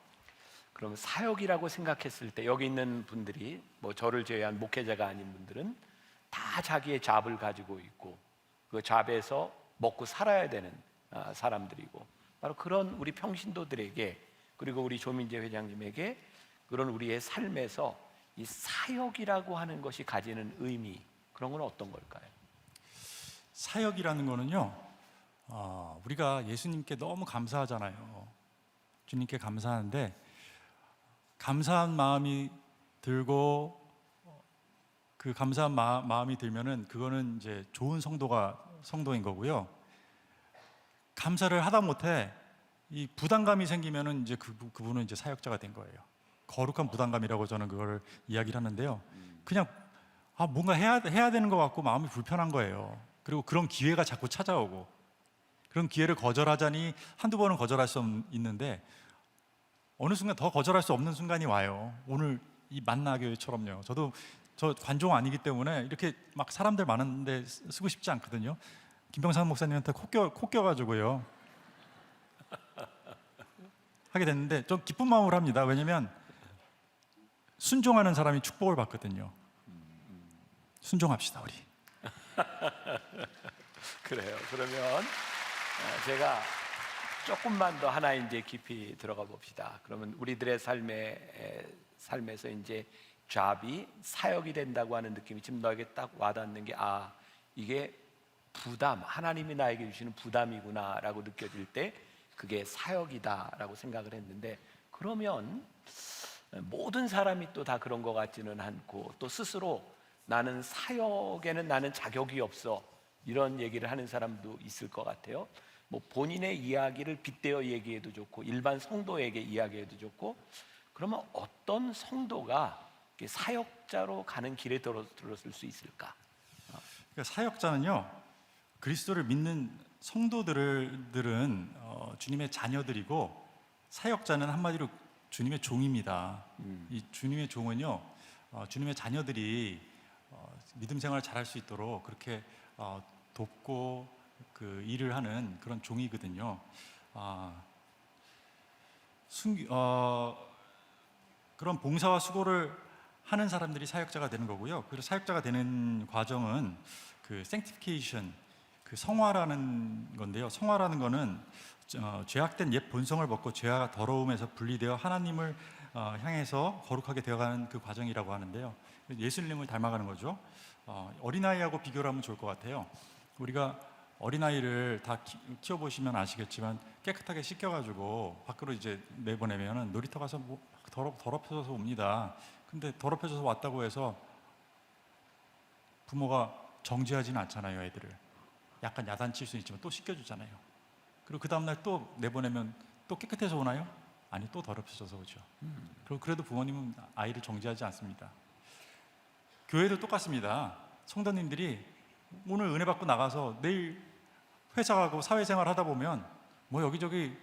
그럼 사역이라고 생각했을 때 여기 있는 분들이 뭐 저를 제외한 목회자가 아닌 분들은 다 자기의 잡을 가지고 있고 그 잡에서 먹고 살아야 되는 사람들이고 바로 그런 우리 평신도들에게 그리고 우리 조민재 회장님에게 그런 우리의 삶에서 이 사역이라고 하는 것이 가지는 의미 그런 건 어떤 걸까요? 사역이라는 거는요 우리가 예수님께 너무 감사하잖아요. 주님께 감사하는데 감사한 마음이 들고 그 감사한 마음이 들면은 그거는 이제 좋은 성도인 거고요. 감사를 하다 못해 이 부담감이 생기면은 이제 그분은 이제 사역자가 된 거예요. 거룩한 부담감이라고 저는 그걸 이야기를 하는데요. 그냥 뭔가 해야 되는 것 같고 마음이 불편한 거예요. 그리고 그런 기회가 자꾸 찾아오고 그런 기회를 거절하자니 한두 번은 거절할 수 있는데 어느 순간 더 거절할 수 없는 순간이 와요. 오늘 이 만나교회처럼요. 저 관종 아니기 때문에 이렇게 막 사람들 많은데 쓰고 싶지 않거든요. 김병삼 목사님한테 코 껴가지고요 하게 됐는데 좀 기쁜 마음으로 합니다. 왜냐하면 순종하는 사람이 축복을 받거든요. 순종합시다 우리. 그래요. 그러면 제가 조금만 더 하나 이제 깊이 들어가 봅시다. 그러면 우리들의 삶에서 이제 잡이 사역이 된다고 하는 느낌이 지금 너에게 딱 와닿는 게 이게 부담, 하나님이 나에게 주시는 부담이구나라고 느껴질 때 그게 사역이다라고 생각을 했는데 그러면 모든 사람이 또 다 그런 것 같지는 않고 또 스스로 나는 사역에는 나는 자격이 없어 이런 얘기를 하는 사람도 있을 것 같아요. 뭐 본인의 이야기를 빗대어 얘기해도 좋고 일반 성도에게 이야기해도 좋고 그러면 어떤 성도가 사역자로 가는 길에 들었을 수 있을까? 그러니까 사역자는요, 그리스도를 믿는 성도들은 주님의 자녀들이고, 사역자는 한마디로 주님의 종입니다. 이 주님의 종은요, 주님의 자녀들이 믿음 생활을 잘할 수 있도록 그렇게 돕고 그 일을 하는 그런 종이거든요. 그런 봉사와 수고를 하는 사람들이 사역자가 되는 거고요. 그래서 사역자가 되는 과정은 그 sanctification, 그 성화라는 건데요. 성화라는 거는 죄악된 옛 본성을 벗고 죄와 더러움에서 분리되어 하나님을 향해서 거룩하게 되어가는 그 과정이라고 하는데요. 예수님을 닮아가는 거죠. 어린아이하고 비교를 하면 좋을 것 같아요. 우리가 어린아이를 다 키워보시면 아시겠지만 깨끗하게 씻겨가지고 밖으로 이제 내보내면은 놀이터 가서 뭐 더럽혀져서 옵니다. 근데 더럽혀져서 왔다고 해서 부모가 정죄하지는 않잖아요, 애들을. 약간 야단칠 수 있지만 또 씻겨주잖아요. 그리고 그 다음날 또 내보내면 또 깨끗해서 오나요? 아니, 또 더럽혀져서 오죠. 그래도 부모님은 아이를 정죄하지 않습니다. 교회도 똑같습니다. 성도님들이 오늘 은혜 받고 나가서 내일 회사 가고 사회생활 하다 보면 뭐 여기저기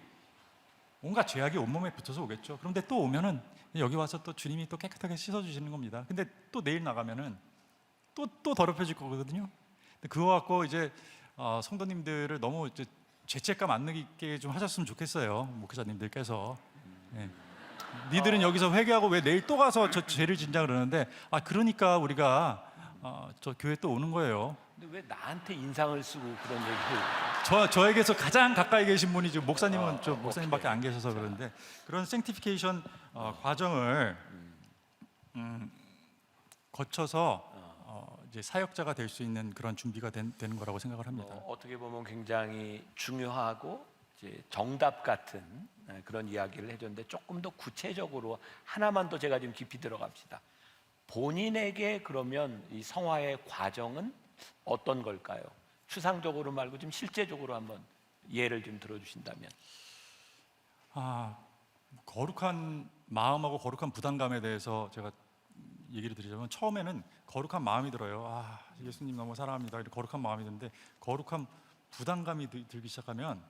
온갖 죄악이 온몸에 붙어서 오겠죠. 그런데 또 오면은 여기 와서 또 주님이 또 깨끗하게 씻어주시는 겁니다. 근데 또 내일 나가면은 또 더럽혀질 거거든요. 근데 그거 갖고 이제 성도님들을 너무 이제 죄책감 안 느끼게 좀 하셨으면 좋겠어요, 목사님들께서. 네. 니들은 여기서 회개하고 왜 내일 또 가서 저 죄를 짓냐 그러는데, 그러니까 우리가 저 교회 또 오는 거예요. 근데 왜 나한테 인상을 쓰고 그런 얘기를? 저에게서 가장 가까이 계신 분이 지금 목사님은 좀 목사님밖에 안 계셔서 그런데, 그런 생티피케이션 과정을 거쳐서 이제 사역자가 될 수 있는 그런 준비가 되는 거라고 생각을 합니다. 어떻게 보면 굉장히 중요하고 이제 정답 같은 그런 이야기를 해줬는데 조금 더 구체적으로 하나만 더 제가 좀 깊이 들어갑시다. 본인에게 그러면 이 성화의 과정은 어떤 걸까요? 추상적으로 말고 좀 실제적으로 한번 예를 좀 들어주신다면. 거룩한 마음하고 거룩한 부담감에 대해서 제가 얘기를 드리자면, 처음에는 거룩한 마음이 들어요. 예수님 너무 사랑합니다. 이렇게 거룩한 마음이 드는데, 거룩한 부담감이 들기 시작하면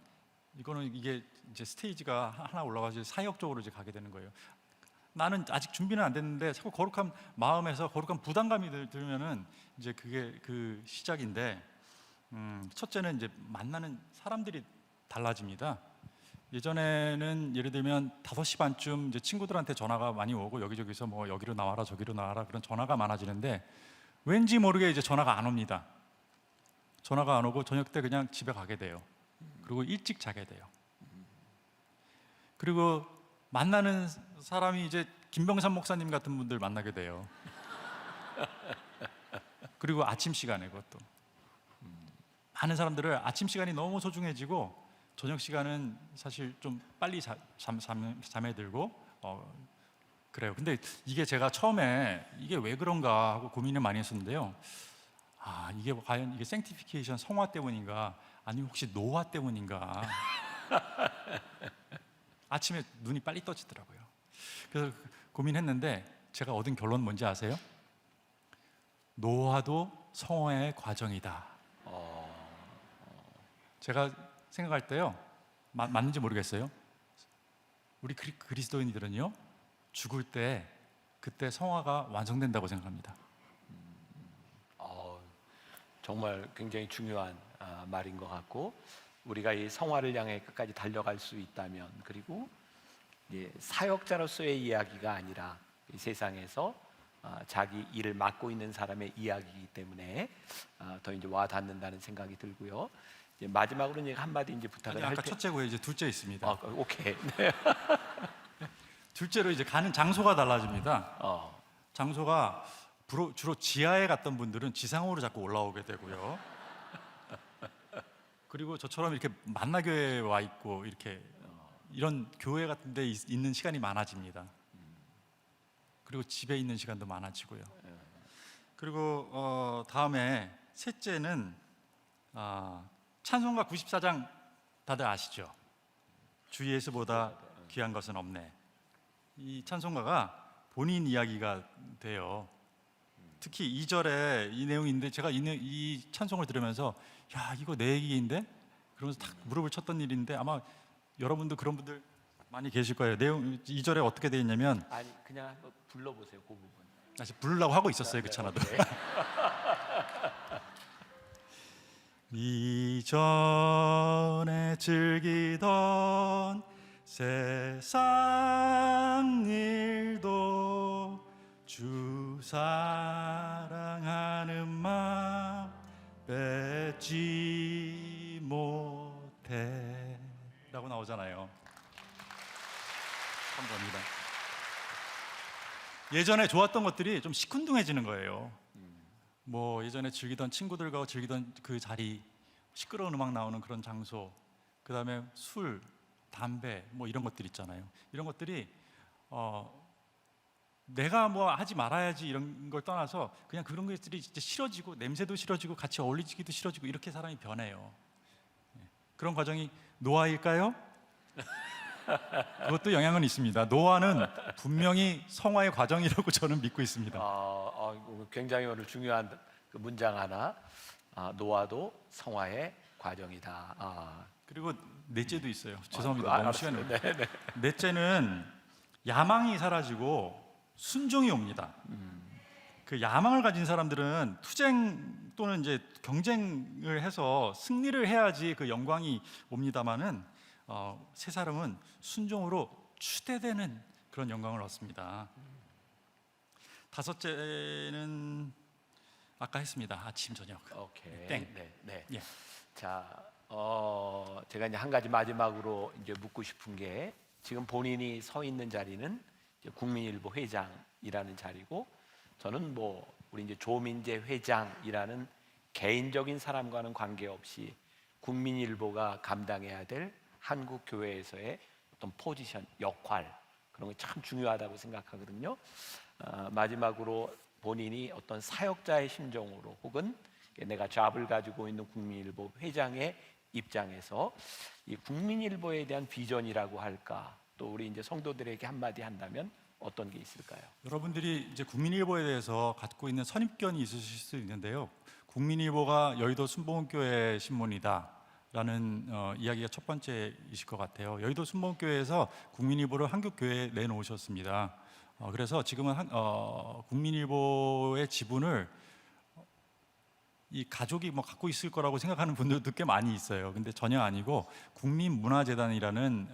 이게 이제 스테이지가 하나 올라가서 사역적으로 이제 가게 되는 거예요. 나는 아직 준비는 안 됐는데 자꾸 거룩한 마음에서 거룩한 부담감이 들면은 이제 그게 그 시작인데, 첫째는 이제 만나는 사람들이 달라집니다. 예전에는 예를 들면 5시 반쯤 이제 친구들한테 전화가 많이 오고 여기저기서 뭐 여기로 나와라 저기로 나와라 그런 전화가 많아지는데, 왠지 모르게 이제 전화가 안 옵니다. 전화가 안 오고 저녁 때 그냥 집에 가게 돼요. 그리고 일찍 자게 돼요. 그리고 만나는 사람이 이제 김병삼 목사님 같은 분들 만나게 돼요. 그리고 아침 시간에, 그것도 많은 사람들을 아침 시간이 너무 소중해지고 저녁 시간은 사실 좀 빨리 잠에 들고 그래요. 근데 이게 제가 처음에 이게 왜 그런가 하고 고민을 많이 했었는데요. 이게 과연 이게 생티피케이션 성화 때문인가, 아니면 혹시 노화 때문인가. 아침에 눈이 빨리 떠지더라고요. 그래서 고민했는데 제가 얻은 결론은 뭔지 아세요? 노화도 성화의 과정이다. 제가 생각할 때요, 맞는지 모르겠어요. 우리 그리스도인들은요, 죽을 때 그때 성화가 완성된다고 생각합니다. 정말 굉장히 중요한 말인 것 같고, 우리가 이 성화를 향해 끝까지 달려갈 수 있다면, 그리고 사역자로서의 이야기가 아니라 이 세상에서 자기 일을 맡고 있는 사람의 이야기이기 때문에 더 이제 와 닿는다는 생각이 들고요. 이제 마지막으로 이제 한마디 이제 부탁을 할 아까 때. 첫째고 이제 둘째 있습니다. 오케이. 네. 둘째로 이제 가는 장소가 달라집니다. 장소가 주로 지하에 갔던 분들은 지상으로 자꾸 올라오게 되고요. 그리고 저처럼 이렇게 만나교회에 와 있고 이렇게 이런 교회 같은 데 있는 시간이 많아집니다. 그리고 집에 있는 시간도 많아지고요. 그리고 다음에 셋째는 찬송가 94장 다들 아시죠? 주 예수보다 귀한 것은 없네. 이 찬송가가 본인 이야기가 돼요. 특히 2절에 이 내용인데 제가 이 찬송을 들으면서 야 이거 내 얘기인데? 그러면서 탁 무릎을 쳤던 일인데 아마 여러분도 그런 분들 많이 계실 거예요. 내용 2절에 어떻게 되어 있냐면 아니 그냥 한번 불러보세요 그 부분. 다시 부르려고 하고 있었어요 그 찬화도. 오케이. 이전에 즐기던 세상 일도 주 사랑하는 마음 뺏지 못해 라고 나오잖아요. 감사합니다. 예전에 좋았던 것들이 좀 시큰둥해지는 거예요. 뭐 예전에 즐기던 친구들과 즐기던 그 자리, 시끄러운 음악 나오는 그런 장소, 그 다음에 술, 담배 뭐 이런 것들 있잖아요. 이런 것들이 내가 뭐 하지 말아야지 이런 걸 떠나서 그냥 그런 것들이 진짜 싫어지고 냄새도 싫어지고 같이 어울리기도 싫어지고 이렇게 사람이 변해요. 그런 과정이 노화일까요? 그것도 영향은 있습니다. 노화는 분명히 성화의 과정이라고 저는 믿고 있습니다. 굉장히 오늘 중요한 그 문장 하나. 노화도 성화의 과정이다. 그리고 넷째도 있어요. 죄송합니다. 너무 시간이 없어요. 네네. 넷째는 야망이 사라지고 순종이 옵니다. 그 야망을 가진 사람들은 투쟁 또는 이제 경쟁을 해서 승리를 해야지 그 영광이 옵니다만은 세 사람은 순종으로 추대되는 그런 영광을 얻습니다. 다섯째는 아까 했습니다. 아침 저녁. 오케이. 땡. 네. 예. 자, 제가 이제 한 가지 마지막으로 이제 묻고 싶은 게 지금 본인이 서 있는 자리는 이제 국민일보 회장이라는 자리고 저는 뭐 우리 이제 조민재 회장이라는 개인적인 사람과는 관계없이 국민일보가 감당해야 될 한국 교회에서의 어떤 포지션, 역할 그런 게 참 중요하다고 생각하거든요. 마지막으로 본인이 어떤 사역자의 심정으로 혹은 내가 잡을 가지고 있는 국민일보 회장의 입장에서 이 국민일보에 대한 비전이라고 할까 또 우리 이제 성도들에게 한마디 한다면 어떤 게 있을까요? 여러분들이 이제 국민일보에 대해서 갖고 있는 선입견이 있으실 수 있는데요. 국민일보가 여의도 순복음교회 신문이다라는 이야기가 첫 번째이실 것 같아요. 여의도 순복음교회에서 국민일보를 한국 교회에 내놓으셨습니다. 그래서 지금은 국민일보의 지분을 이 가족이 뭐 갖고 있을 거라고 생각하는 분들도 꽤 많이 있어요. 근데 전혀 아니고 국민문화재단이라는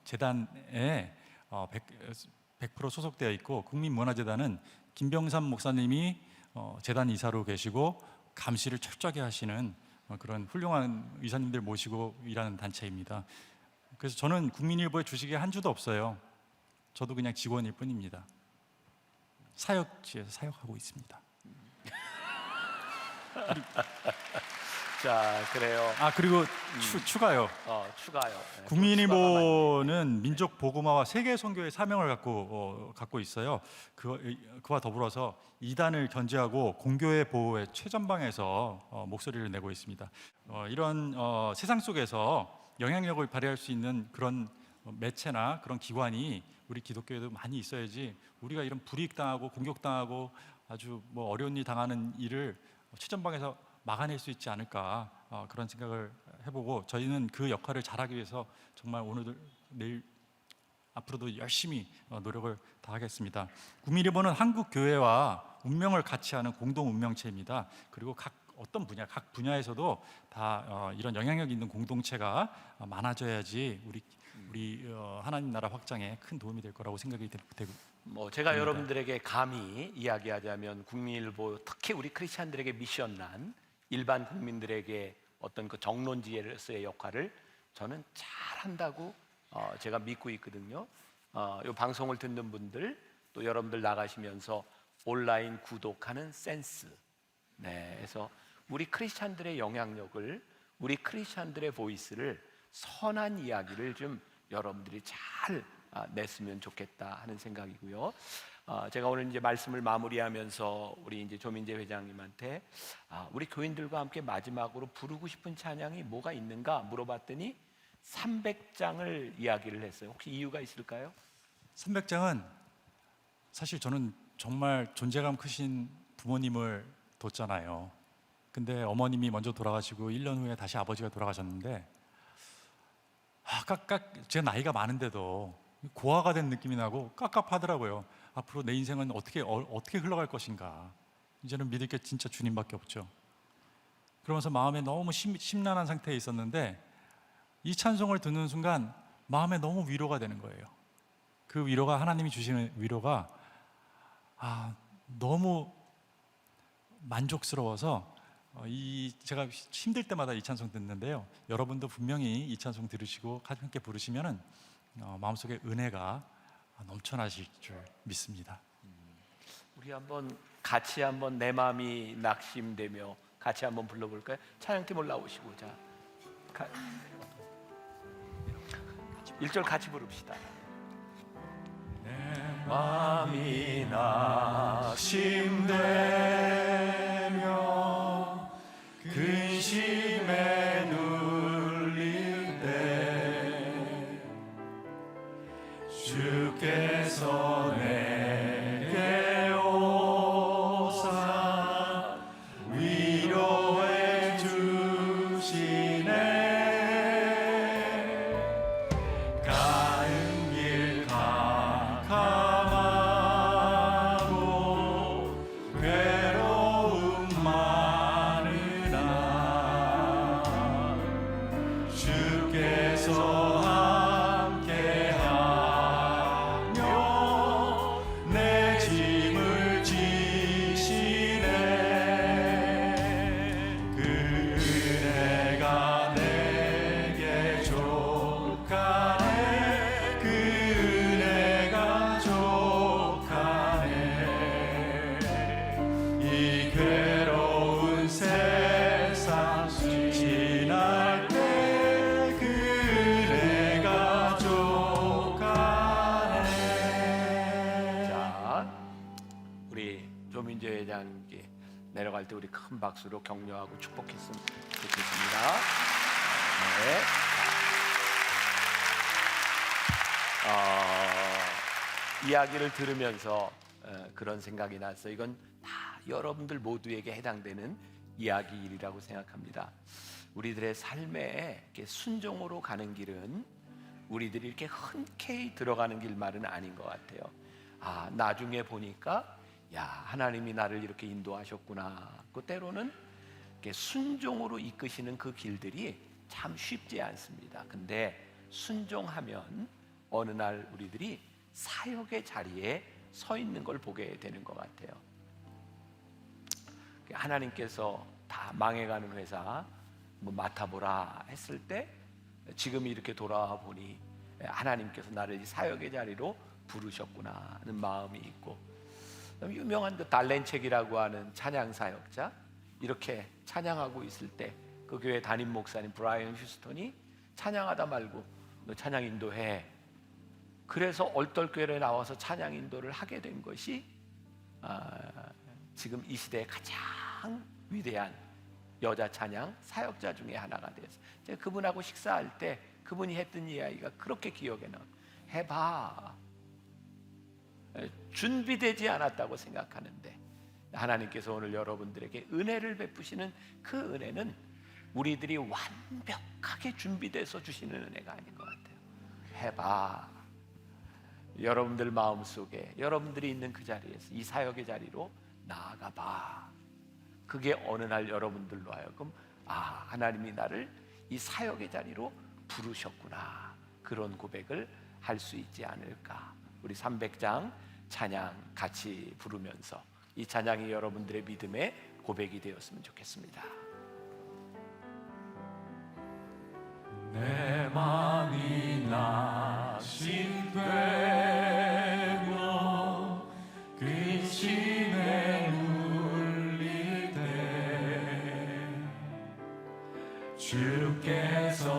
재단에 100% 소속되어 있고 국민문화재단은 김병삼 목사님이 재단 이사로 계시고 감시를 철저하게 하시는 그런 훌륭한 이사님들 모시고 일하는 단체입니다. 그래서 저는 국민일보에 주식이 한 주도 없어요. 저도 그냥 직원일 뿐입니다. 사역지에서 사역하고 있습니다. 자, 그래요. 그리고 추가요. 추가요. 네, 국민일보는 민족 복음화와 세계 선교의 사명을 갖고 있어요. 그와 더불어서 이단을 견제하고 공교회 보호의 최전방에서 목소리를 내고 있습니다. 이런 세상 속에서 영향력을 발휘할 수 있는 그런 매체나 그런 기관이 우리 기독교에도 많이 있어야지 우리가 이런 불이익당하고 공격당하고 아주 뭐 어려운 일 당하는 일을 최전방에서 막아낼 수 있지 않을까 그런 생각을 해보고 저희는 그 역할을 잘하기 위해서 정말 오늘 내일 앞으로도 열심히 노력을 다하겠습니다. 국민일보는 한국 교회와 운명을 같이 하는 공동 운명체입니다. 그리고 각 분야에서도 다 이런 영향력 있는 공동체가 많아져야지 우리 하나님 나라 확장에 큰 도움이 될 거라고 생각이 되고. 제가 여러분들에게 감히 이야기하자면 국민일보 특히 우리 크리스찬들에게 미션난 일반 국민들에게 어떤 그 정론지에서의 역할을 저는 잘한다고 제가 믿고 있거든요. 이 방송을 듣는 분들 또 여러분들 나가시면서 온라인 구독하는 센스. 네, 그래서 우리 크리스찬들의 영향력을 우리 크리스찬들의 보이스를 선한 이야기를 좀 여러분들이 잘 냈으면 좋겠다 하는 생각이고요. 제가 오늘 이제 말씀을 마무리하면서 우리 이제 조민재 회장님한테 우리 교인들과 함께 마지막으로 부르고 싶은 찬양이 뭐가 있는가 물어봤더니 300장을 이야기를 했어요. 혹시 이유가 있을까요? 300장은 사실 저는 정말 존재감 크신 부모님을 뒀잖아요. 근데 어머님이 먼저 돌아가시고 1년 후에 다시 아버지가 돌아가셨는데 제가 나이가 많은데도 고아가 된 느낌이 나고 깝깝하더라고요. 앞으로 내 인생은 어떻게 흘러갈 것인가. 이제는 믿을 게 진짜 주님밖에 없죠. 그러면서 마음에 너무 심란한 상태에 있었는데 이 찬송을 듣는 순간 마음에 너무 위로가 되는 거예요. 그 위로가, 하나님이 주시는 위로가 너무 만족스러워서 제가 힘들 때마다 이 찬송 듣는데요. 여러분도 분명히 이 찬송 들으시고 함께 부르시면은 마음속에 은혜가 넘쳐나실 줄 믿습니다. 우리 같이 한번 내 마음이 낙심되며 같이 한번 불러볼까요? 찬양팀 올라오시고 자 1절 같이 부릅시다. 내 마음이 낙심되며 근심에 눌릴 때 주께서 내게 오사 위로해 주시네. 가는 길 캄캄하고 괴로움 많으나 주께서 함께하며 내 짐을 지시네. 그 은혜가 내게 족하네. 그 은혜가 족하네. 이 괴로운 세상 지날 때 그 은혜가 족하네. 자, 우리 조민재 회장님께 내려갈 때 우리 큰 박수로 격려하고 축복했으면 좋겠습니다. 네. 이야기를 들으면서 그런 생각이 났어요. 이건 다 여러분들 모두에게 해당되는 이야기이라고 생각합니다. 우리들의 삶에 이렇게 순종으로 가는 길은 우리들이 이렇게 흔쾌히 들어가는 길만은 아닌 것 같아요. 나중에 보니까 하나님이 나를 이렇게 인도하셨구나. 그 때로는 이렇게 순종으로 이끄시는 그 길들이 참 쉽지 않습니다. 근데 순종하면 어느 날 우리들이 사역의 자리에 서 있는 걸 보게 되는 것 같아요. 하나님께서 다 망해가는 회사 맡아보라 했을 때 지금 이렇게 돌아와 보니 하나님께서 나를 이 사역의 자리로 부르셨구나 하는 마음이 있고, 유명한 그 달렌책이라고 하는 찬양 사역자, 이렇게 찬양하고 있을 때 그 교회 담임 목사님 브라이언 휴스턴이 찬양하다 말고 너 찬양 인도해. 그래서 얼떨결에 나와서 찬양 인도를 하게 된 것이 지금 이 시대의 가장 위대한 여자 찬양 사역자 중에 하나가 되었어요. 제가 그분하고 식사할 때 그분이 했던 이야기가 그렇게 기억에 나요. 해봐. 준비되지 않았다고 생각하는데 하나님께서 오늘 여러분들에게 은혜를 베푸시는 그 은혜는 우리들이 완벽하게 준비돼서 주시는 은혜가 아닌 것 같아요. 해봐. 여러분들 마음속에 여러분들이 있는 그 자리에서 이 사역의 자리로 나아가봐. 그게 어느 날 여러분들로 하여금 하나님이 나를 이 사역의 자리로 부르셨구나, 그런 고백을 할 수 있지 않을까. 우리 300장 찬양 같이 부르면서 이 찬양이 여러분들의 믿음의 고백이 되었으면 좋겠습니다. 내 맘이 낙심되며 근심에 눌릴 때 주께서